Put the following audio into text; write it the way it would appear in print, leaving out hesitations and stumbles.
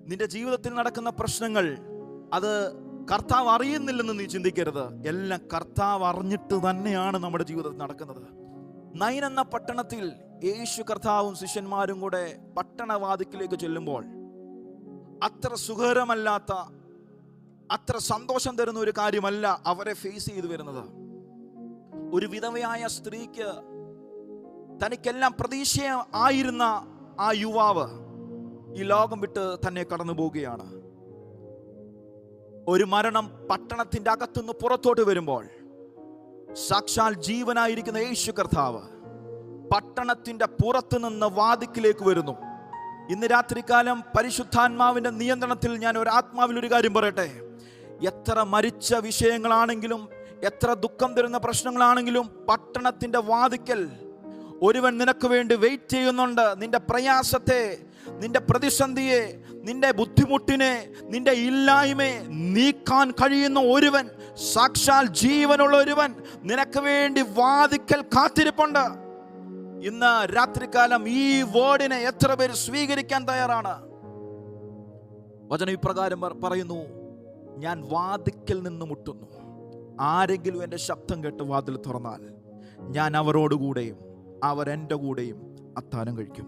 നിന്റെ ജീവിതത്തിൽ നടക്കുന്ന പ്രശ്നങ്ങൾ അത് കർത്താവ് അറിയുന്നില്ലെന്ന് നീ ചിന്തിക്കരുത്. എല്ലാം കർത്താവ് അറിഞ്ഞിട്ട് തന്നെയാണ് നമ്മുടെ ജീവിതത്തിൽ നടക്കുന്നത്. നൈൻ എന്ന പട്ടണത്തിൽ യേശു കർത്താവും ശിഷ്യന്മാരും കൂടെ പട്ടണവാതിക്കിലേക്ക് ചെല്ലുമ്പോൾ അത്ര സുഖകരമല്ലാത്ത, അത്ര സന്തോഷം തരുന്ന ഒരു കാര്യമല്ല അവരെ ഫേസ് ചെയ്തു വരുന്നത്. ഒരു വിധവയായ സ്ത്രീക്ക് തനിക്കെല്ലാം പ്രതീക്ഷ ആയിരുന്ന ആ യുവാവ് ഈ ലോകം വിട്ട് തന്നെ കടന്നു പോവുകയാണ്. ഒരു മരണം പട്ടണത്തിന്റെ അകത്തുനിന്ന് പുറത്തോട്ട് വരുമ്പോൾ സാക്ഷാൽ ജീവനായിരിക്കുന്ന യേശു കർത്താവ് പട്ടണത്തിന്റെ പുറത്തു നിന്ന് വാതിക്കിലേക്ക് വരുന്നു. ഇന്ന് രാത്രികാലം പരിശുദ്ധാത്മാവിന്റെ നിയന്ത്രണത്തിൽ ഞാൻ ഒരു ആത്മാവിൽ ഒരു കാര്യം പറയട്ടെ. എത്ര മരിച്ച വിഷയങ്ങളാണെങ്കിലും, എത്ര ദുഃഖം തരുന്ന പ്രശ്നങ്ങളാണെങ്കിലും, പട്ടണത്തിന്റെ വാതിക്കൽ ഒരുവൻ നിനക്ക് വേണ്ടി വെയിറ്റ് ചെയ്യുന്നുണ്ട്. നിന്റെ പ്രയാസത്തെ, നിന്റെ പ്രതിസന്ധിയെ, നിന്റെ ബുദ്ധിമുട്ടിനെ, നിന്റെ ഇല്ലായ്മയെ നീക്കാൻ കഴിയുന്ന ഒരുവൻ, സാക്ഷാൽ ജീവനുള്ള ഒരുവൻ നിനക്ക് വേണ്ടി വാതിക്കൽ കാത്തിരിപ്പുണ്ട്. ഇന്ന് രാത്രികാലം ഈ വേർഡിനെ എത്ര പേര് സ്വീകരിക്കാൻ തയ്യാറാണ്? വചനം ഇപ്രകാരം പറയുന്നു, ഞാൻ വാതിക്കൽ നിന്ന് മുട്ടുന്നു. ആരെങ്കിലും എൻ്റെ ശബ്ദം കേട്ട് വാതിൽ തുറന്നാൽ ഞാൻ അവരോടുകൂടെയും അവർ എൻ്റെ കൂടെയും അത്താഴം കഴിക്കും.